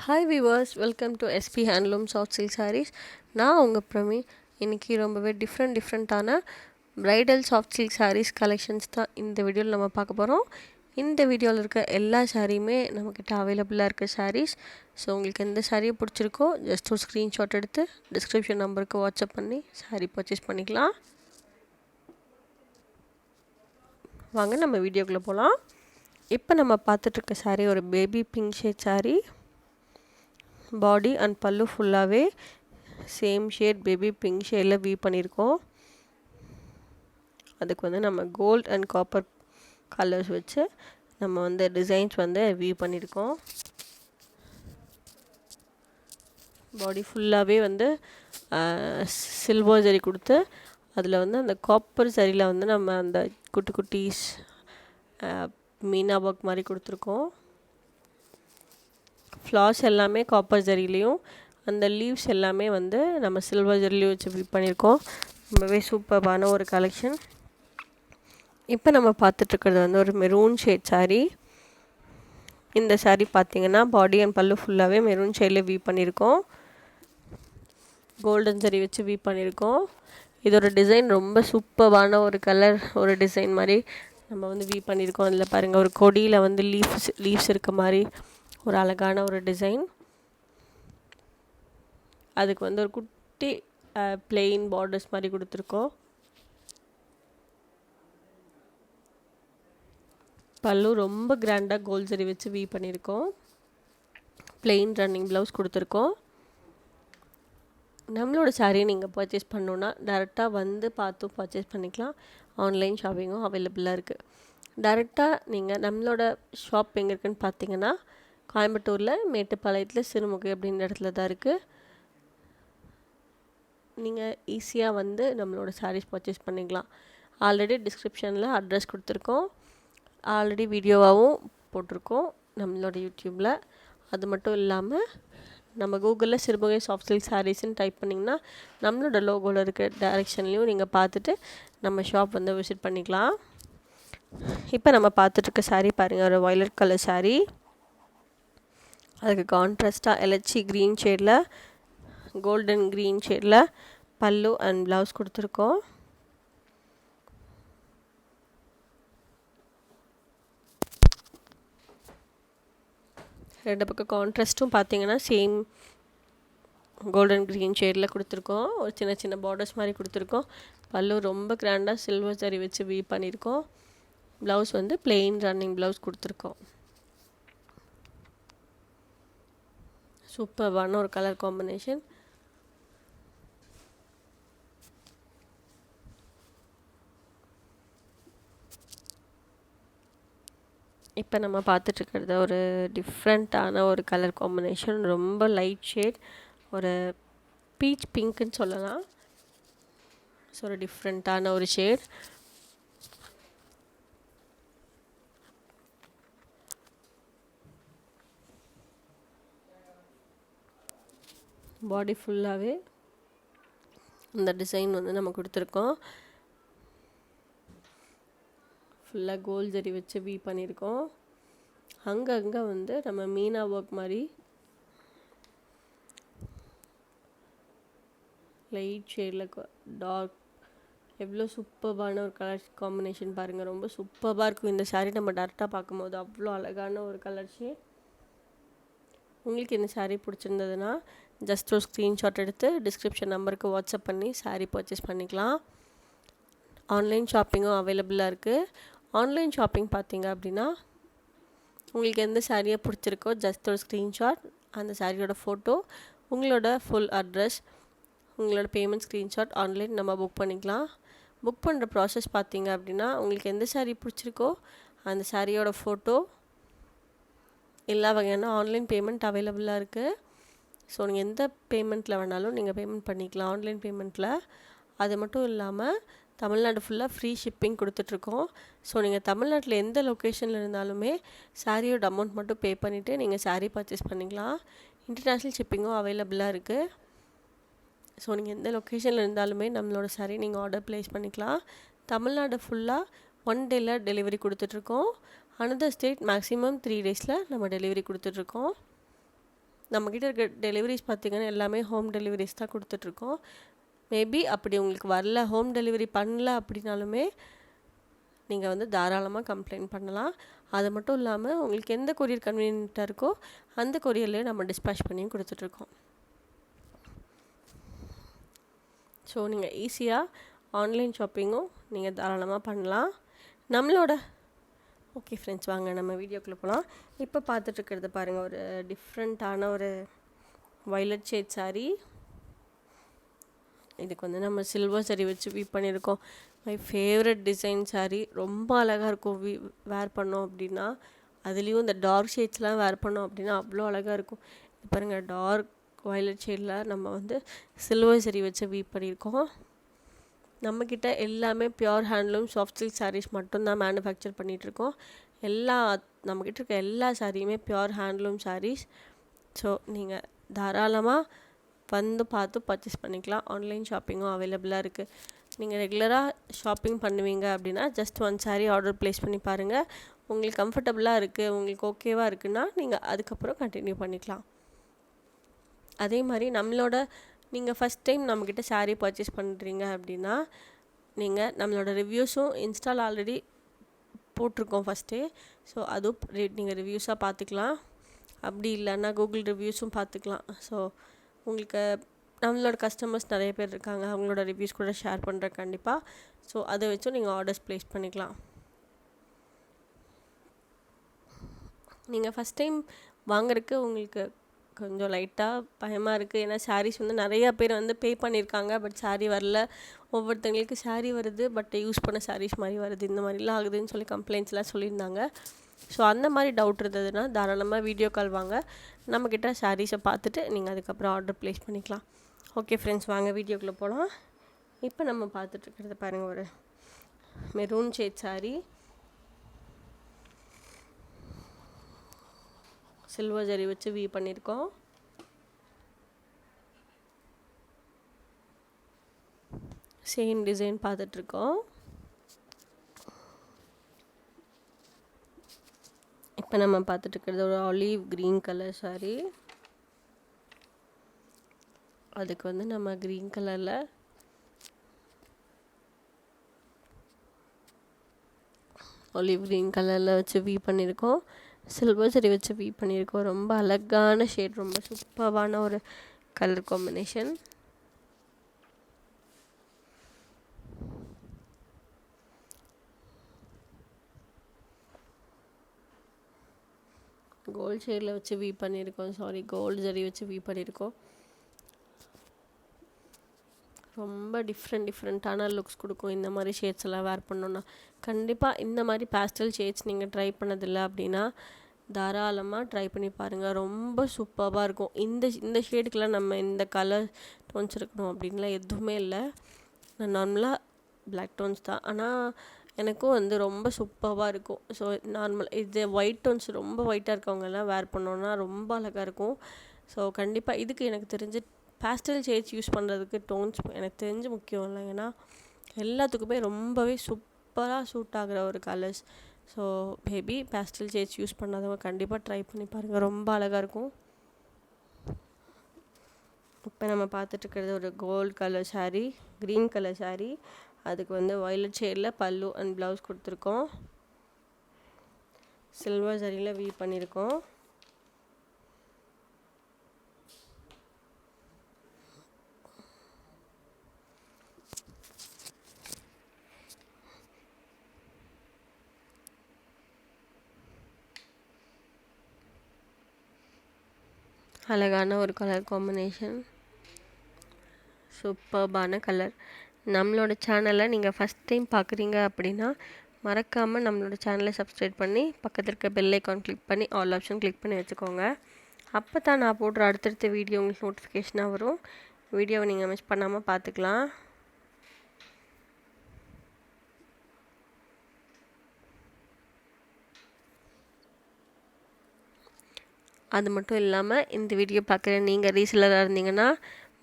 Hi viewers, welcome to SP handloom soft silk sarees. நான் உங்கள் பிரமி. இன்றைக்கி ரொம்பவே டிஃப்ரெண்ட்டான bridal soft silk sarees collections தான் இந்த வீடியோவில் நம்ம பார்க்க போகிறோம். இந்த வீடியோவில் இருக்க எல்லா சாரியுமே நம்மக்கிட்ட அவைலபிளாக இருக்க சாரீஸ். ஸோ உங்களுக்கு எந்த சாரியை பிடிச்சிருக்கோ ஜஸ்ட் ஒரு ஸ்க்ரீன்ஷாட் எடுத்து டிஸ்கிரிப்ஷன் நம்பருக்கு வாட்ஸ்அப் பண்ணி சாரீ பர்ச்சேஸ் பண்ணிக்கலாம். வாங்க நம்ம வீடியோக்குள்ளே போகலாம். இப்போ நம்ம பார்த்துட்ருக்க சாரீ ஒரு baby pink shade sari. Body and பல்லு ஃபுல்லாகவே சேம் ஷேட் பேபி பிங்க் ஷேடில் வீவ் பண்ணியிருக்கோம். அதுக்கு நம்ம கோல்ட் அண்ட் காப்பர் கலர்ஸ் வச்சு நம்ம டிசைன்ஸ் வீவ் பண்ணியிருக்கோம். பாடி ஃபுல்லாகவே சில்வர் ஜரி கொடுத்து அதில் அந்த காப்பர் சரியில் நம்ம அந்த குட்டி குட்டீஸ் மீனா ஒர்க் மாதிரி கொடுத்துருக்கோம். ஃப்ளார்ஸ் எல்லாமே காப்பர் ஜரிலையும் அந்த லீவ்ஸ் எல்லாமே நம்ம சில்வர் ஜரிலையும் வச்சு வீவ் பண்ணியிருக்கோம். ரொம்பவே சூப்பரான ஒரு கலெக்ஷன். இப்போ நம்ம பார்த்துட்ருக்கிறது ஒரு மெரூன் ஷேட் சாரீ. இந்த சாரீ பார்த்திங்கன்னா பாடி அண்ட் பல்லு ஃபுல்லாகவே மெரூன் ஷேடில் வீவ் பண்ணியிருக்கோம். கோல்டன் ஜரி வச்சு வீவ் பண்ணியிருக்கோம். இதோட டிசைன் ரொம்ப சூப்பரான ஒரு கலர், ஒரு டிசைன் மாதிரி நம்ம வீவ் பண்ணியிருக்கோம். அதில் பாருங்கள், ஒரு கொடியில் லீவ்ஸ் இருக்க மாதிரி ஒரு அழகான ஒரு டிசைன். அதுக்கு ஒரு குட்டி பிளெயின் பார்டர்ஸ் மாதிரி கொடுத்துருக்கோம். பல்லு ரொம்ப கிராண்டாக கோல்ட் ஜரி வச்சு வீவ் பண்ணியிருக்கோம். பிளெயின் ரன்னிங் ப்ளவுஸ் கொடுத்துருக்கோம். நம்மளோட சாரீ நீங்கள் பர்ச்சேஸ் பண்ணணுன்னா டேரெக்டாக பார்த்து பர்ச்சேஸ் பண்ணிக்கலாம். ஆன்லைன் ஷாப்பிங்கும் அவைலபிளாக இருக்குது. டேரெக்டாக நீங்கள் நம்மளோட ஷாப் எங்கே இருக்குதுன்னு பார்த்தீங்கன்னா கோயம்புத்தூரில் மேட்டுப்பாளையத்தில் சிறுமுகை அப்படின்ற இடத்துல தான் இருக்குது. நீங்கள் ஈஸியாக நம்மளோட சாரீஸ் பர்ச்சேஸ் பண்ணிக்கலாம். ஆல்ரெடி டிஸ்கிரிப்ஷனில் அட்ரஸ் கொடுத்துருக்கோம். ஆல்ரெடி வீடியோவாகவும் போட்டிருக்கோம் நம்மளோட யூடியூப்பில். அது மட்டும் இல்லாமல் நம்ம கூகுளில் சிறுமுகை சாஃப்ட் சில்க் சாரீஸ்ன்னு டைப் பண்ணிங்கன்னா நம்மளோட லோகோவில் இருக்க டைரெக்ஷன்லேயும் நீங்கள் பார்த்துட்டு நம்ம ஷாப் விசிட் பண்ணிக்கலாம். இப்போ நம்ம பார்த்துட்ருக்க சாரீ பாருங்கள், ஒரு வயலட் கலர் சாரீ. அதுக்கு கான்ட்ராஸ்ட்டாக எலச்சி க்ரீன் ஷேடில் கோல்டன் க்ரீன் ஷேடில் பல்லு அண்ட் ப்ளவுஸ் கொடுத்துருக்கோம். ரெண்டு பக்கம் கான்ட்ராஸ்ட்டும் பார்த்தீங்கன்னா சேம் கோல்டன் க்ரீன் ஷேடில் கொடுத்துருக்கோம். ஒரு சின்ன சின்ன பார்டர்ஸ் மாதிரி கொடுத்துருக்கோம். பல்லு ரொம்ப கிராண்டாக சில்வர் ஜரி வச்சு வீவ் பண்ணியிருக்கோம். ப்ளவுஸ் பிளெயின் ரன்னிங் ப்ளவுஸ் கொடுத்துருக்கோம். சூப்பரான ஒரு கலர் காம்பினேஷன். இப்போ நம்ம பார்த்துட்ருக்கிறது ஒரு டிஃப்ரெண்ட்டான ஒரு கலர் காம்பினேஷன். ரொம்ப லைட் ஷேட், ஒரு பீச் பிங்க்குன்னு சொல்லலாம். ஸோ ஒரு டிஃப்ரெண்ட்டான ஒரு ஷேட். பாடி ஃபுல்லாகவே இந்த டிசைன் நம்ம கொடுத்துருக்கோம். ஃபுல்லாக கோல்ட் ஜரி வச்சு வீவ் பண்ணியிருக்கோம். அங்கங்கே நம்ம மீனா ஒர்க் மாதிரி லைட் ஷேடில் டார்க். எவ்வளோ சூப்பரான ஒரு கலர் காம்பினேஷன் பாருங்கள். ரொம்ப சூப்பராக இருக்கும் இந்த சாரீ. நம்ம டேரெக்டாக பார்க்கும்போது அவ்வளோ அழகான ஒரு கலர் ஷேட். உங்களுக்கு இந்த சாரீ பிடிச்சிருந்ததுன்னா ஜஸ்ட் ஒரு ஸ்க்ரீன்ஷாட் எடுத்து டிஸ்கிரிப்ஷன் நம்பருக்கு வாட்ஸ்அப் பண்ணி சாரீ பர்ச்சேஸ் பண்ணிக்கலாம். ஆன்லைன் ஷாப்பிங்கும் அவைலபிளாக இருக்குது. ஆன்லைன் ஷாப்பிங் பார்த்தீங்க அப்படின்னா உங்களுக்கு எந்த சாரியை பிடிச்சிருக்கோ ஜஸ்ட் ஒரு ஸ்க்ரீன்ஷாட், அந்த சாரியோட ஃபோட்டோ, உங்களோட ஃபுல் அட்ரஸ், உங்களோட பேமெண்ட் ஸ்க்ரீன்ஷாட் ஆன்லைன் நம்ம புக் பண்ணிக்கலாம். புக் பண்ணுற ப்ராசஸ் பார்த்தீங்க அப்படின்னா உங்களுக்கு எந்த சாரீ பிடிச்சிருக்கோ அந்த சாரியோட ஃபோட்டோ, எல்லா வகையான ஆன்லைன் பேமெண்ட் அவைலபிளாக இருக்குது. ஸோ நீங்கள் எந்த பேமெண்ட்டில் வேணாலும் நீங்கள் பேமெண்ட் பண்ணிக்கலாம் ஆன்லைன் பேமெண்ட்டில். அது மட்டும் இல்லாமல் தமிழ்நாடு ஃபுல்லாக ஃப்ரீ ஷிப்பிங் கொடுத்துட்ருக்கோம். ஸோ நீங்கள் தமிழ்நாட்டில் எந்த லொக்கேஷனில் இருந்தாலுமே சாரியோட அமௌண்ட் மட்டும் பே பண்ணிவிட்டு நீங்கள் சாரீ பர்ச்சேஸ் பண்ணிக்கலாம். இன்டர்நேஷ்னல் ஷிப்பிங்கும் அவைலபிளாக இருக்குது. ஸோ நீங்கள் எந்த லொக்கேஷனில் இருந்தாலுமே நம்மளோட சாரீ நீங்கள் ஆர்டர் ப்ளேஸ் பண்ணிக்கலாம். தமிழ்நாடு ஃபுல்லாக 1 டேயில் டெலிவரி கொடுத்துட்ருக்கோம். அனதர் ஸ்டேட் மேக்ஸிமம் 3 டேஸில் நம்ம டெலிவரி கொடுத்துட்ருக்கோம். நம்மக்கிட்ட இருக்க டெலிவரிஸ் பார்த்திங்கன்னா எல்லாமே ஹோம் டெலிவரிஸ் தான் கொடுத்துட்ருக்கோம். மேபி அப்படி உங்களுக்கு வரல, ஹோம் டெலிவரி பண்ணல அப்படின்னாலுமே நீங்கள் வந்து தாராளமாக கம்ப்ளைண்ட் பண்ணலாம். அது மட்டும் இல்லாமல் உங்களுக்கு எந்த கொரியர் கன்வீனியண்ட்டாக இருக்கோ அந்த கொரியர்லேயே நம்ம டிஸ்பேச் பண்ணியும் கொடுத்துட்ருக்கோம். ஸோ நீங்கள் ஈஸியாக ஆன்லைன் ஷாப்பிங்கும் நீங்கள் தாராளமாக பண்ணலாம். நம்மளோட ஓகே ஃப்ரெண்ட்ஸ், வாங்க நம்ம வீடியோக்குள்ளே போகலாம். இப்போ பார்த்துட்ருக்கிறது பாருங்கள், ஒரு டிஃப்ரெண்ட்டான ஒரு வயலட் ஷேட் சாரீ. இதுக்கு வந்து நம்ம சில்வர் சரி வச்சு வீவ் பண்ணியிருக்கோம். My favourite design sari. ரொம்ப அழகாக இருக்கும் வேர் பண்ணோம் அப்படின்னா. அதுலேயும் இந்த டார்க் ஷேட்ஸ்லாம் வேர் பண்ணோம் அப்படின்னா அவ்வளோ அழகாக இருக்கும். பாருங்கள், டார்க் வயலட் ஷேடில் நம்ம வந்து சில்வர் சரி வச்சு வீவ் பண்ணியிருக்கோம். நம்மக்கிட்ட எல்லாமே pure handloom soft silk sarees மட்டும்தான் மேனுஃபேக்சர் பண்ணிகிட்ருக்கோம். நம்மக்கிட்ட இருக்க எல்லா சாரியுமே பியோர் ஹேண்ட்லூம் சாரீஸ். ஸோ நீங்கள் தாராளமாக வந்து பார்த்து பர்ச்சேஸ் பண்ணிக்கலாம். ஆன்லைன் ஷாப்பிங்கும் அவைலபிளாக இருக்குது. நீங்கள் ரெகுலராக ஷாப்பிங் பண்ணுவீங்க அப்படின்னா ஜஸ்ட் 1 சாரீ ஆர்டர் ப்ளேஸ் பண்ணி பாருங்கள். உங்களுக்கு கம்ஃபர்டபுளாக இருக்குது, உங்களுக்கு ஓகேவாக இருக்குன்னா நீங்கள் அதுக்கப்புறம் கண்டினியூ பண்ணிக்கலாம். அதே மாதிரி நீங்கள் ஃபஸ்ட் டைம் நம்மக்கிட்ட சாரீ பர்ச்சேஸ் பண்ணுறீங்க அப்படின்னா நீங்கள் நம்மளோட ரிவ்யூஸும் இன்ஸ்டால் ஆல்ரெடி போட்டிருக்கோம் ஃபஸ்ட்டே. ஸோ அதுவும் நீங்கள் ரிவ்யூஸாக பார்த்துக்கலாம். அப்படி இல்லைன்னா கூகுள் ரிவ்யூஸும் பார்த்துக்கலாம். ஸோ உங்களுக்கு நம்மளோட கஸ்டமர்ஸ் நிறைய பேர் இருக்காங்க, அவங்களோட ரிவ்யூஸ் கூட ஷேர் பண்ணுறேன் கண்டிப்பாக. ஸோ அதை வச்சும் நீங்கள் ஆர்டர்ஸ் ப்ளேஸ் பண்ணிக்கலாம். நீங்கள் ஃபஸ்ட் டைம் வாங்குறதுக்கு உங்களுக்கு கொஞ்சம் லைட்டாக பயமாக இருக்குது. ஏன்னா சாரீஸ் வந்து நிறையா பேர் வந்து பே பண்ணியிருக்காங்க, பட் சாரீ வரல. ஒவ்வொருத்தங்களுக்கு சாரீ வருது, பட் யூஸ் பண்ண சாரீஸ் மாதிரி வருது, இந்த மாதிரிலாம் ஆகுதுன்னு சொல்லி கம்ப்ளைண்ட்ஸ்லாம் சொல்லியிருந்தாங்க. ஸோ அந்த மாதிரி டவுட் இருந்ததுன்னா தாராளமாக வீடியோ கால் வாங்க, நம்மக்கிட்ட சாரீஸை பார்த்துட்டு நீங்கள் அதுக்கப்புறம் ஆர்டர் ப்ளேஸ் பண்ணிக்கலாம். ஓகே ஃப்ரெண்ட்ஸ், வாங்க வீடியோக்குள்ளே போகலாம். இப்போ நம்ம பார்த்துட்ருக்கிறது பாருங்கள், ஒரு maroon shade sari. Silver zari வச்சு வீவ் பண்ணியிருக்கோம். சேம் டிசைன் பார்த்துட்ருக்கோம். இப்போ நம்ம பார்த்துட்ருக்கிறது ஒரு ஆலிவ் க்ரீன் கலர் சாரீ. அதுக்கு வந்து நம்ம க்ரீன் கலரில் ஆலிவ் க்ரீன் கலரில் வச்சு வீவ் பண்ணியிருக்கோம். சில்வர் சரி வச்சு வீவ் பண்ணியிருக்கோம். ரொம்ப அழகான ஷேட், ரொம்ப சூப்பரான ஒரு கலர் காம்பினேஷன். கோல்டு ஷேடில் வச்சு வீவ் பண்ணியிருக்கோம். கோல்டு ஜரி வச்சு வீவ் பண்ணியிருக்கோம். ரொம்ப டிஃப்ரெண்ட்டான லுக்ஸ் கொடுக்கும் இந்த மாதிரி ஷேட்ஸ் எல்லாம் வேர் பண்ணோன்னா. கண்டிப்பாக இந்த மாதிரி பேஸ்டல் ஷேட்ஸ் நீங்கள் ட்ரை பண்ணதில்லை அப்படின்னா தாராளமாக ட்ரை பண்ணி பாருங்கள். ரொம்ப சூப்பராக இருக்கும். இந்த ஷேடுக்கெலாம் நம்ம இந்த கலர் டோன்ஸ் இருக்கணும் அப்படின்லாம் எதுவுமே இல்லை. நான் நார்மலாக பிளாக் டோன்ஸ் தான், ஆனால் எனக்கும் வந்து ரொம்ப சூப்பராக இருக்கும். ஸோ இது ஒயிட் டோன்ஸ், ரொம்ப ஒயிட்டாக இருக்கவங்கெல்லாம் வேர் பண்ணோன்னா ரொம்ப அழகாக இருக்கும். ஸோ கண்டிப்பாக இதுக்கு எனக்கு தெரிஞ்சு பேஸ்டல் ஷேட்ஸ் யூஸ் பண்ணுறதுக்கு டோன்ஸ் எனக்கு தெரிஞ்சு முக்கியம் இல்லை. ஏன்னா எல்லாத்துக்குமே ரொம்பவே சூப்பராக சூட் ஆகிற ஒரு colours. So maybe pastel shades use பண்ணாதவங்க கண்டிப்பாக ட்ரை பண்ணி பாருங்கள், ரொம்ப அழகாக இருக்கும். இப்போ நம்ம பார்த்துட்ருக்கிறது ஒரு gold colour saree, green colour saree. அதுக்கு வந்து வயலட் ஷேடில் பல்லு அண்ட் ப்ளவுஸ் கொடுத்துருக்கோம். சில்வர் சரியில் வீவ் பண்ணியிருக்கோம். அழகான ஒரு கலர் காம்பினேஷன், சூப்பர்பான கலர். நம்மளோட சேனலை நீங்கள் ஃபஸ்ட் டைம் பார்க்குறீங்க அப்படின்னா மறக்காமல் நம்மளோட சேனலை சப்ஸ்கிரைப் பண்ணி பக்கத்தில் இருக்க பெல் ஐக்கான் கிளிக் பண்ணி ஆல் ஆப்ஷன் கிளிக் பண்ணி வச்சுக்கோங்க. அப்போ தான் நான் போடுற அடுத்தடுத்த வீடியோ உங்களுக்கு நோட்டிஃபிகேஷனாக வரும். வீடியோவை நீங்கள் மிஸ் பண்ணாமல் பார்த்துக்கலாம். அது மட்டும் இல்லாமல் இந்த வீடியோ பார்க்குற நீங்கள் ரீசெல்லராக இருந்தீங்கன்னா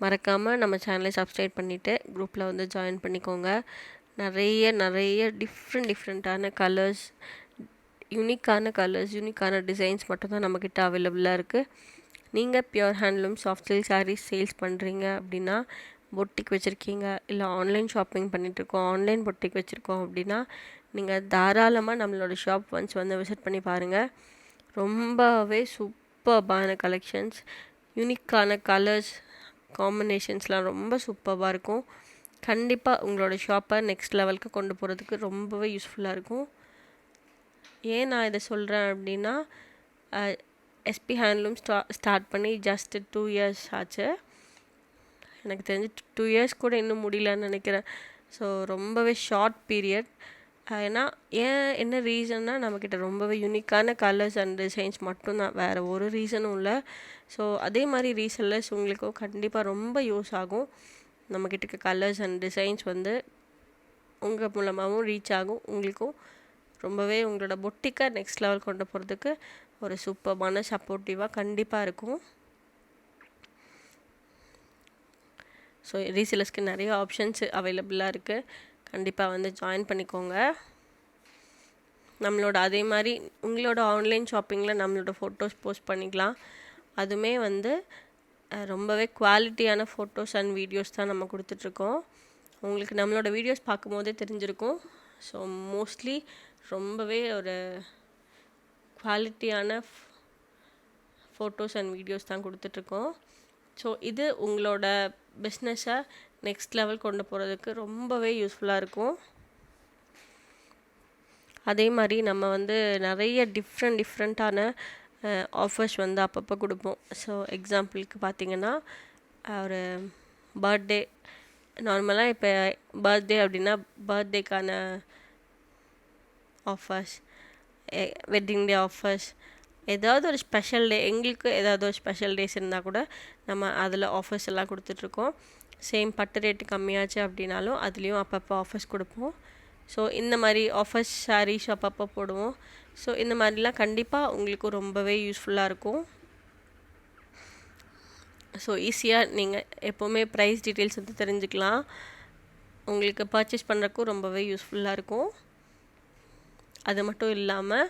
மறக்காமல் நம்ம சேனலை சப்ஸ்கிரைப் பண்ணிவிட்டு குரூப்பில் வந்து ஜாயின் பண்ணிக்கோங்க. நிறைய டிஃப்ரெண்ட்டான கலர்ஸ், யூனிக்கான டிசைன்ஸ் மட்டும்தான் நம்மக்கிட்ட அவைலபிளாக இருக்குது. நீங்கள் pure handloom soft silk sarees sales பண்ணுறீங்க அப்படின்னா, பொட்டிக் வச்சுருக்கீங்க, இல்லை ஆன்லைன் ஷாப்பிங் பண்ணிகிட்ருக்கோம், ஆன்லைன் பொட்டிக் வச்சுருக்கோம் அப்படின்னா, நீங்கள் தாராளமாக நம்மளோட ஷாப் ஒன்ஸ் வந்து விசிட் பண்ணி பாருங்கள். ரொம்பவே சூப்பர்பான கலெக்ஷன்ஸ், யூனிக்கான கலர்ஸ் காம்பினேஷன்ஸ்லாம் ரொம்ப சூப்பராக இருக்கும். கண்டிப்பாக உங்களோட ஷாப்பை நெக்ஸ்ட் லெவலுக்கு கொண்டு போகிறதுக்கு ரொம்பவே யூஸ்ஃபுல்லாக இருக்கும். ஏன் நான் இதை சொல்கிறேன் அப்படின்னா, எஸ்பி ஹேண்ட்லூம் ஸ்டார்ட் பண்ணி ஜஸ்ட் 2 இயர்ஸ் ஆச்சு. எனக்கு தெரிஞ்சு 2 இயர்ஸ் கூட இன்னும் முடியலன்னு நினைக்கிறேன். ஸோ ரொம்பவே ஷார்ட் பீரியட். ஏன்னா என்ன ரீசன்னா, நம்மக்கிட்ட ரொம்பவே யூனிக்கான கலர்ஸ் அண்ட் டிசைன்ஸ் மட்டும்தான், வேறு ஒரு ரீசனும் இல்லை. ஸோ அதே மாதிரி ரீசெல்லர்ஸ் உங்களுக்கும் கண்டிப்பாக ரொம்ப யூஸ் ஆகும். நம்மக்கிட்ட இருக்க கலர்ஸ் அண்ட் டிசைன்ஸ் வந்து உங்கள் மூலமாகவும் ரீச் ஆகும். உங்களுக்கும் ரொம்பவே உங்களோட பொட்டிக்கை நெக்ஸ்ட் லெவல் கொண்டு போகிறதுக்கு ஒரு சூப்பர்பான சப்போர்ட்டிவாக கண்டிப்பாக இருக்கும். ஸோ ரீசெல்லர்ஸ்க்கு நிறைய ஆப்ஷன்ஸ் அவைலபிளாக இருக்குது. கண்டிப்பாக வந்து ஜாயின் பண்ணிக்கோங்க. நம்மளோட அதே மாதிரி உங்களோட ஆன்லைன் ஷாப்பிங்கில் நம்மளோட ஃபோட்டோஸ் போஸ்ட் பண்ணிக்கலாம். அதுவுமே வந்து ரொம்பவே குவாலிட்டியான ஃபோட்டோஸ் அண்ட் வீடியோஸ் தான் நம்ம கொடுத்துட்ருக்கோம். உங்களுக்கு நம்மளோட வீடியோஸ் பார்க்கும்போதே தெரிஞ்சிருக்கும். ஸோ மோஸ்ட்லி ரொம்பவே ஒரு குவாலிட்டியான ஃபோட்டோஸ் அண்ட் வீடியோஸ் தான் கொடுத்துட்ருக்கோம். ஸோ இது உங்களோட பிஸ்னஸை நெக்ஸ்ட் லெவல் கொண்டு போகிறதுக்கு ரொம்பவே யூஸ்ஃபுல்லாக இருக்கும். அதே மாதிரி நம்ம வந்து நிறைய டிஃப்ரெண்ட்டான ஆஃபர்ஸ் வந்து அப்பப்போ கொடுப்போம். ஸோ எக்ஸாம்பிளுக்கு பார்த்திங்கன்னா, ஒரு பர்த்டே, நார்மலாக இப்போ பர்த்டே அப்படின்னா பர்த்டேக்கான ஆஃபர்ஸ், வெட்டிங் டே ஆஃபர்ஸ், ஏதாவது ஒரு ஸ்பெஷல் டே, எங்களுக்கு ஏதாவது ஒரு ஸ்பெஷல் டேஸ் இருந்தால் கூட நம்ம அதில் ஆஃபர்ஸ் எல்லாம் கொடுத்துட்ருக்கோம். சேம் பட்டு ரேட்டு கம்மியாச்சு அப்படின்னாலும் அதுலேயும் அப்பப்போ ஆஃபர்ஸ் கொடுப்போம். ஸோ இந்த மாதிரி ஆஃபர்ஸ் சாரீஸ் அப்பப்போ போடுவோம். ஸோ இந்த மாதிரிலாம் கண்டிப்பாக உங்களுக்கு ரொம்பவே யூஸ்ஃபுல்லாக இருக்கும். ஸோ ஈஸியாக நீங்கள் எப்போவுமே ப்ரைஸ் டீட்டெயில்ஸ் வந்து தெரிஞ்சுக்கலாம். உங்களுக்கு பர்ச்சேஸ் பண்ணுறக்கும் ரொம்பவே யூஸ்ஃபுல்லாக இருக்கும். அது மட்டும் இல்லாமல்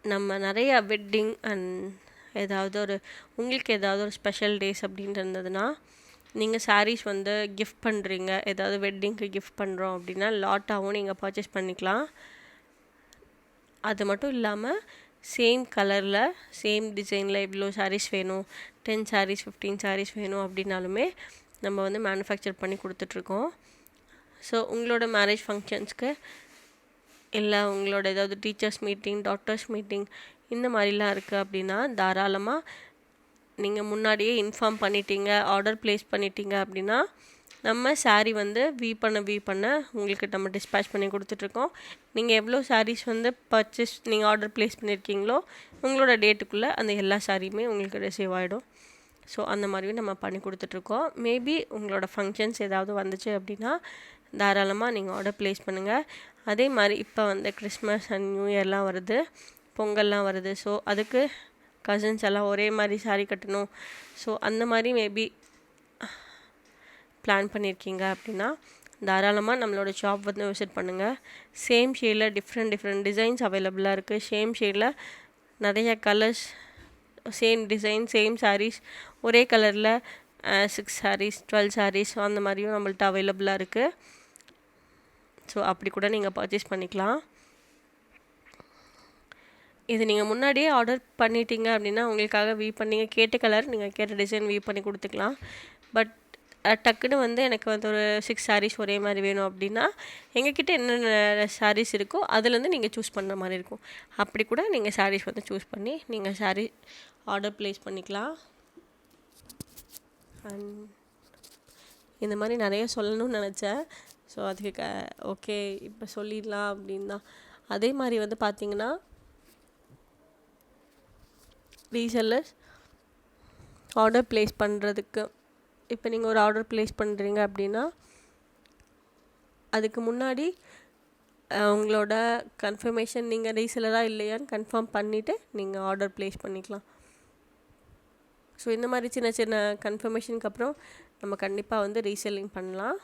நம்ம நிறையா வெட்டிங் அண்ட் ஏதாவது ஒரு உங்களுக்கு ஏதாவது ஒரு ஸ்பெஷல் டேஸ் அப்படின்ட்டு இருந்ததுன்னா, நீங்கள் சாரீஸ் வந்து கிஃப்ட் பண்ணுறீங்க, ஏதாவது வெட்டிங்க்கு கிஃப்ட் பண்ணுறோம் அப்படின்னா லாட்டாகவும் நீங்கள் பர்ச்சேஸ் பண்ணிக்கலாம். அது மட்டும் இல்லாமல் சேம் கலரில் சேம் டிசைனில் இவ்வளோ சாரீஸ் வேணும், 10 சாரீஸ் 15 சாரீஸ் வேணும் அப்படின்னாலுமே நம்ம வந்து மேனுஃபேக்சர் பண்ணி கொடுத்துட்ருக்கோம். ஸோ உங்களோட மேரேஜ் ஃபங்க்ஷன்ஸ்க்கு, இல்லை உங்களோட ஏதாவது டீச்சர்ஸ் மீட்டிங், டாக்டர்ஸ் மீட்டிங் இந்த மாதிரிலாம் இருக்குது அப்படின்னா தாராளமாக நீங்கள் முன்னாடியே இன்ஃபார்ம் பண்ணிட்டீங்க, ஆர்டர் ப்ளேஸ் பண்ணிட்டீங்க அப்படின்னா நம்ம சாரீ வந்து வீ பண்ண உங்களுக்கு நம்ம டிஸ்பேச் பண்ணி கொடுத்துட்ருக்கோம். நீங்கள் எவ்வளோ சாரீஸ் வந்து நீங்கள் ஆர்டர் ப்ளேஸ் பண்ணியிருக்கீங்களோ உங்களோட டேட்டுக்குள்ளே அந்த எல்லா சாரியுமே உங்களுக்கு ரிசீவ் ஆகிடும். ஸோ அந்த மாதிரியும் நம்ம பண்ணி கொடுத்துட்ருக்கோம். மேபி உங்களோட ஃபங்க்ஷன்ஸ் ஏதாவது வந்துச்சு அப்படின்னா தாராளமாக நீங்கள் ஆர்டர் ப்ளேஸ் பண்ணுங்கள். அதே மாதிரி இப்போ வந்து கிறிஸ்மஸ் அண்ட் நியூ இயர்லாம் வருது, பொங்கல்லாம் வருது. ஸோ அதுக்கு கசின்ஸ் எல்லாம் ஒரே மாதிரி சாரீ கட்டணும், ஸோ அந்த மாதிரி மேபி பிளான் பண்ணியிருக்கீங்க அப்படின்னா தாராளமாக நம்மளோட ஷாப் வந்து விசிட் பண்ணுங்கள். சேம் ஷேடில் டிஃப்ரெண்ட் டிசைன்ஸ் அவைலபிளாக இருக்குது. சேம் ஷேடில் நிறைய colours, same design, same sarees, ஒரே கலரில் 6 சாரீஸ் 12 சாரீஸ் அந்த மாதிரியும் நம்மள்ட்ட அவைலபிளாக இருக்குது. ஸோ அப்படி கூட நீங்கள் பர்ச்சேஸ் பண்ணிக்கலாம். இது நீங்கள் முன்னாடியே ஆர்டர் பண்ணிட்டீங்க அப்படின்னா உங்களுக்காக வீ பண்ணிங்க கேட்ட கலர் நீங்கள் கேட்ட டிசைன் வீ பண்ணி கொடுத்துக்கலாம். பட் டக்குன்னு வந்து எனக்கு வந்து ஒரு 6 சாரீஸ் ஒரே மாதிரி வேணும் அப்படின்னா எங்ககிட்ட என்னென்ன சாரீஸ் இருக்கோ அதுலேருந்து நீங்கள் சூஸ் பண்ணுற மாதிரி இருக்கும். அப்படி கூட நீங்கள் சாரீஸ் வந்து சூஸ் பண்ணி நீங்கள் சாரீ ஆர்டர் ப்ளேஸ் பண்ணிக்கலாம். அண்ட் இந்த மாதிரி நிறைய சொல்லணும்னு நினச்சேன். ஸோ அதுக்கு ஓகே இப்போ சொல்லிடலாம் அப்படின்னு தான். அதே மாதிரி வந்து பார்த்திங்கன்னா ரீசெல்லர்ஸ் ஆர்டர் ப்ளேஸ் பண்ணுறதுக்கு, இப்போ நீங்கள் ஒரு ஆர்டர் ப்ளேஸ் பண்ணுறீங்க அப்படின்னா அதுக்கு முன்னாடி உங்களோட கன்ஃபர்மேஷன் நீங்கள் ரீசெல்லராக இல்லையான்னு கன்ஃபார்ம் பண்ணிவிட்டு நீங்கள் ஆர்டர் ப்ளேஸ் பண்ணிக்கலாம். ஸோ இந்த மாதிரி சின்ன கன்ஃபர்மேஷனுக்கு அப்புறம் நம்ம கண்டிப்பாக வந்து ரீசெல்லிங் பண்ணலாம்.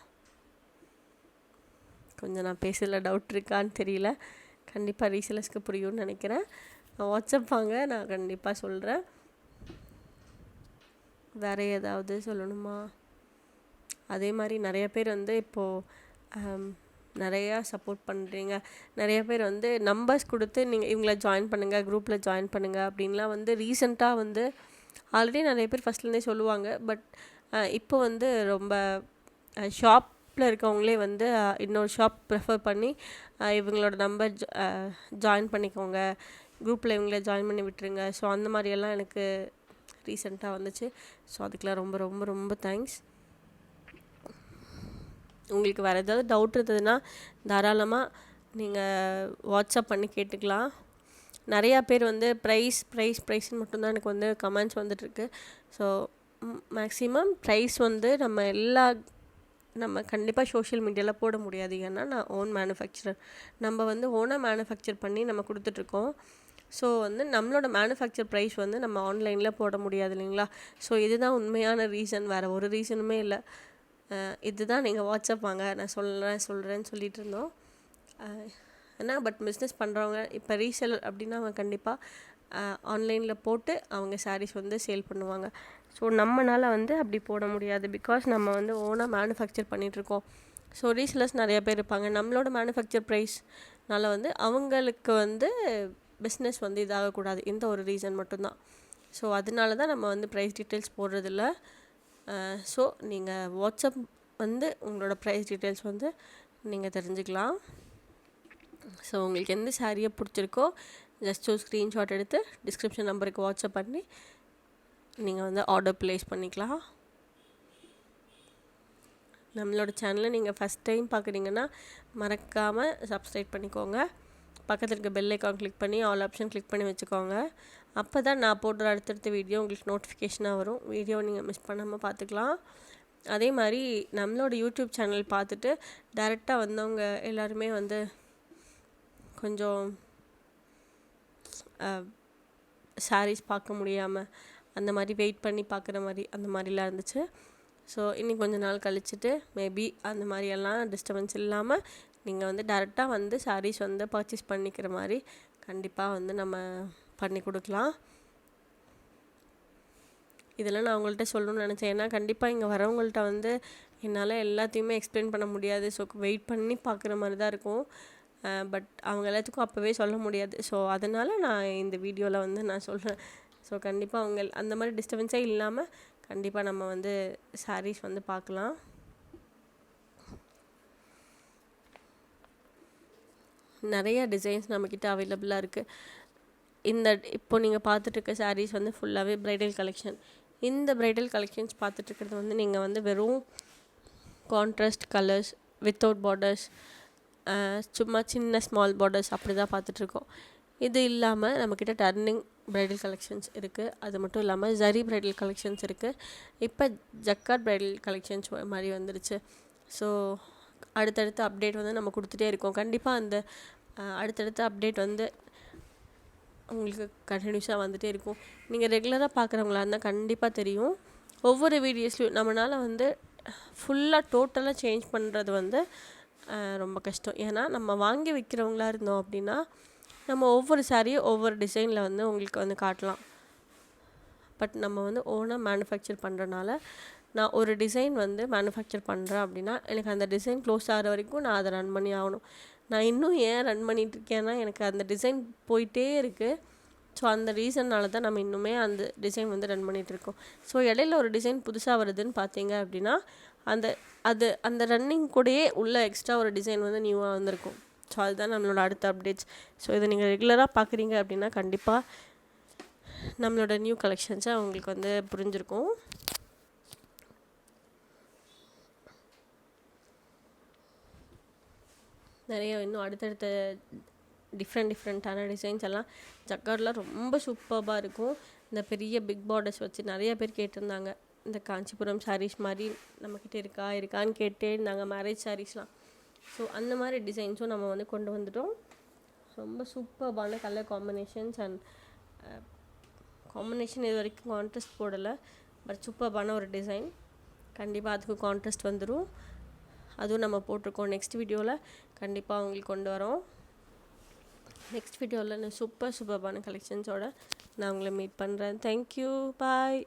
கொஞ்சம் நான் பேசல டவுட் இருக்கான்னு தெரியல, கண்டிப்பாக ரீசெல்லர்ஸ்க்கு புரியும்னு நினைக்கிறேன். வாட்ஸ்அப் வாங்க, நான் கண்டிப்பாக சொல்கிறேன். வேறு ஏதாவது சொல்லணுமா? அதே மாதிரி நிறைய பேர் வந்து இப்போது நிறையா சப்போர்ட் பண்ணுறீங்க. நிறைய பேர் வந்து நம்பர்ஸ் கொடுத்து நீங்கள் இவங்கள ஜாயின் பண்ணுங்கள், குரூப்பில் ஜாயின் பண்ணுங்கள் அப்படின்லாம் வந்து ரீசெண்டாக வந்து ஆல்ரெடி நிறைய பேர் ஃபஸ்ட்லேருந்தே சொல்லுவாங்க. பட் இப்போ வந்து ரொம்ப ஷாப்பில் இருக்கவங்களே வந்து இன்னொரு ஷாப் ப்ரிஃபர் பண்ணி இவங்களோட நம்பர் ஜாயின் பண்ணிக்கோங்க, குரூப்பில் இவங்கள ஜாயின் பண்ணி விட்டுருங்க. ஸோ அந்த மாதிரியெல்லாம் எனக்கு ரீசெண்டாக வந்துச்சு. ஸோ அதுக்கெலாம் ரொம்ப ரொம்ப ரொம்ப தேங்க்ஸ். உங்களுக்கு வேறு ஏதாவது டவுட் இருந்ததுன்னா தாராளமாக நீங்கள் வாட்ஸ்அப் பண்ணி கேட்டுக்கலாம். நிறையா பேர் வந்து ப்ரைஸ்ன்னு மட்டும்தான் எனக்கு வந்து கமெண்ட்ஸ் வந்துட்டுருக்கு. ஸோ மேக்ஸிமம் ப்ரைஸ் வந்து நம்ம கண்டிப்பாக சோஷியல் மீடியாவில் போட முடியாது. ஏன்னா நான் ஓன் மேனுஃபேக்சரர், நம்ம வந்து ஓனாக மேனுஃபேக்சர் பண்ணி நம்ம கொடுத்துட்ருக்கோம். ஸோ வந்து நம்மளோட மேனுஃபேக்சர் ப்ரைஸ் வந்து நம்ம ஆன்லைனில் போட முடியாது இல்லைங்களா? ஸோ இதுதான் உண்மையான ரீசன், வேறு ஒரு ரீசனுமே இல்லை. இதுதான். நீங்கள் வாட்ஸ்அப் வாங்க, நான் சொல்கிறேன்னு சொல்லிகிட்டு இருந்தோம். ஏன்னா பட் பிஸ்னஸ் பண்ணுறவங்க இப்போ ரீசெலர் அப்படின்னா அவங்க கண்டிப்பாக ஆன்லைனில் போட்டு அவங்க சாரீஸ் வந்து சேல் பண்ணுவாங்க. ஸோ நம்மளால் வந்து அப்படி போட முடியாது, பிகாஸ் நம்ம வந்து ஓனாக மேனுஃபேக்சர் பண்ணிகிட்ருக்கோம். ஸோ ரீசெலர்ஸ் நிறையா பேர் இருப்பாங்க. நம்மளோட மேனுஃபேக்சர் ப்ரைஸ்னால் வந்து அவங்களுக்கு வந்து பிஸ்னஸ் வந்து இதாகக்கூடாது, இந்த ஒரு ரீசன் மட்டும்தான். ஸோ அதனால தான் நம்ம வந்து ப்ரைஸ் டீட்டெயில்ஸ் போடுறதில்ல. ஸோ நீங்கள் வாட்ஸ்அப் வந்து உங்களோட ப்ரைஸ் டீட்டெயில்ஸ் வந்து நீங்கள் தெரிஞ்சுக்கலாம். ஸோ உங்களுக்கு எந்த சாரியை பிடிச்சிருக்கோ ஜஸ்ட் ஒரு ஸ்க்ரீன்ஷாட் எடுத்து டிஸ்கிரிப்ஷன் நம்பருக்கு வாட்ஸ்அப் பண்ணி நீங்கள் வந்து ஆர்டர் ப்ளேஸ் பண்ணிக்கலாம். நம்மளோட சேனலை நீங்கள் ஃபஸ்ட் டைம் பார்க்குறீங்கன்னா மறக்காமல் சப்ஸ்கிரைப் பண்ணிக்கோங்க. பக்கத்தில் இருக்க பெல் ஐக்கான் கிளிக் பண்ணி ஆல் ஆப்ஷன் கிளிக் பண்ணி வச்சுக்கோங்க. அப்போ தான் நான் போடுற அடுத்தடுத்த வீடியோ உங்களுக்கு நோட்டிஃபிகேஷனாக வரும். வீடியோ நீங்கள் மிஸ் பண்ணாமல் பார்த்துக்கலாம். அதே மாதிரி நம்மளோட யூடியூப் சேனல் பார்த்துட்டு டைரெக்டாக வந்தவங்க எல்லாருமே வந்து கொஞ்சம் சாரீஸ் பார்க்க முடியாமல் அந்த மாதிரி வெயிட் பண்ணி பார்க்குற மாதிரி அந்த மாதிரிலாம் இருந்துச்சு. ஸோ இன்னும் கொஞ்சம் நாள் கழிச்சிட்டு மேபி அந்த மாதிரியெல்லாம் டிஸ்டர்பன்ஸ் இல்லாமல் நீங்கள் வந்து டேரெக்டாக வந்து சாரீஸ் வந்து பர்ச்சேஸ் பண்ணிக்கிற மாதிரி கண்டிப்பாக வந்து நம்ம பண்ணி கொடுக்கலாம். இதெல்லாம் நான் உங்கள்கிட்ட சொல்லணும்னு நினச்சேன். ஏன்னா கண்டிப்பாக இங்கே வரவங்கள்ட்ட வந்து என்னால் எல்லாத்தையுமே எக்ஸ்பிளைன் பண்ண முடியாது. ஸோ வெயிட் பண்ணி பார்க்குற மாதிரி தான் இருக்கும். பட் அவங்க எல்லாத்துக்கும் அப்போவே சொல்ல முடியாது. ஸோ அதனால் நான் இந்த வீடியோவில் வந்து நான் சொல்கிறேன். ஸோ கண்டிப்பாக அவங்க அந்த மாதிரி டிஸ்டர்பன்ஸே இல்லாமல் கண்டிப்பாக நம்ம வந்து சாரீஸ் வந்து பார்க்கலாம். நிறைய டிசைன்ஸ் நம்மக்கிட்ட அவைலபிளாக இருக்குது. இப்போ நீங்கள் பார்த்துட்ருக்க சாரீஸ் வந்து ஃபுல்லாகவே ப்ரைடல் கலெக்ஷன். இந்த ப்ரைடல் கலெக்ஷன்ஸ் பார்த்துட்ருக்கிறது வந்து நீங்கள் வந்து வெறும் கான்ட்ராஸ்ட் கலர்ஸ் வித்தவுட் பார்டர்ஸ், சும்மா சின்ன ஸ்மால் பார்டர்ஸ் அப்படி தான் பார்த்துட்ருக்கோம். இது இல்லாமல் நம்மக்கிட்ட டர்னிங் ப்ரைடல் கலெக்ஷன்ஸ் இருக்குது. அது மட்டும் இல்லாமல் ஜரி ப்ரைடல் கலெக்ஷன்ஸ் இருக்குது. இப்போ ஜக்கார்ட் ப்ரைடல் கலெக்ஷன்ஸ் மாதிரி வந்துருச்சு. ஸோ அடுத்தடுத்த அப்டேட் வந்து நம்ம கொடுத்துட்டே இருக்கோம். கண்டிப்பாக அந்த அடுத்தடுத்த அப்டேட் வந்து உங்களுக்கு கண்டினியூஸாக வந்துகிட்டே இருக்கும். நீங்கள் ரெகுலராக பார்க்குறவங்களா இருந்தால் கண்டிப்பாக தெரியும். ஒவ்வொரு வீடியோஸ்லையும் நம்மளால் வந்து ஃபுல்லாக டோட்டலாக சேஞ்ச் பண்ணுறது வந்து ரொம்ப கஷ்டம். ஏன்னா நம்ம வாங்கி விற்கிறவங்களா இருந்தோம் அப்படின்னா நம்ம ஒவ்வொரு சாரியும் ஒவ்வொரு டிசைனில் வந்து உங்களுக்கு வந்து காட்டலாம். பட் நம்ம வந்து ஓனாக மேனுஃபேக்சர் பண்ணுறனால நான் ஒரு டிசைன் வந்து மேனுஃபேக்சர் பண்ணுறேன் அப்படின்னா எனக்கு அந்த டிசைன் க்ளோஸ் ஆகிற வரைக்கும் நான் அதை ரன் பண்ணி ஆகணும். நான் இன்னும் ஏன் ரன் பண்ணிகிட்ருக்கேன்னா எனக்கு அந்த டிசைன் போயிட்டே இருக்குது. ஸோ அந்த ரீசன்னால் தான் நம்ம இன்னுமே அந்த டிசைன் வந்து ரன் பண்ணிகிட்ருக்கோம். ஸோ இடையில ஒரு டிசைன் புதுசாக வருதுன்னு பார்த்தீங்க அப்படின்னா அந்த ரன்னிங் கூடயே உள்ள எக்ஸ்ட்ரா ஒரு டிசைன் வந்து நியூவாக வந்திருக்கும். ஸோ அதுதான் நம்மளோட அடுத்த அப்டேட்ஸ். ஸோ இதை நீங்கள் ரெகுலராக பார்க்குறீங்க அப்படின்னா கண்டிப்பாக நம்மளோட நியூ கலெக்ஷன்ஸை உங்களுக்கு வந்து புரிஞ்சிருக்கும். நிறைய இன்னும் அடுத்தடுத்த டிஃப்ரெண்ட்டான டிசைன்ஸ் எல்லாம் ஜக்கார்டில் ரொம்ப சூப்பராக இருக்கும். இந்த பெரிய பிக் பார்டர்ஸ் வச்சு நிறைய பேர் கேட்டிருந்தாங்க. இந்த காஞ்சிபுரம் சாரீஸ் மாதிரி நம்மக்கிட்ட இருக்கான்னு கேட்டே இருந்தாங்க, மேரேஜ் சாரீஸ்லாம். ஸோ அந்த மாதிரி டிசைன்ஸும் நம்ம வந்து கொண்டு வந்துட்டோம். ரொம்ப சூப்பரான கலர் காம்பினேஷன்ஸ் அண்ட் காம்பினேஷன் இது வரைக்கும் கான்ட்ராஸ்ட் போடலை. பட் சூப்பரான ஒரு டிசைன். கண்டிப்பாக அதுக்கு கான்ட்ராஸ்ட் வந்துடும். அதுவும் நம்ம போட்டிருக்கோம். நெக்ஸ்ட் வீடியோவில் கண்டிப்பாக உங்களுக்கு கொண்டு வரோம். நெக்ஸ்ட் வீடியோவில் நான் சூப்பர்பான கலெக்ஷன்ஸோட நான் உங்களை மீட் பண்ணுறேன். தேங்க்யூ, பாய்.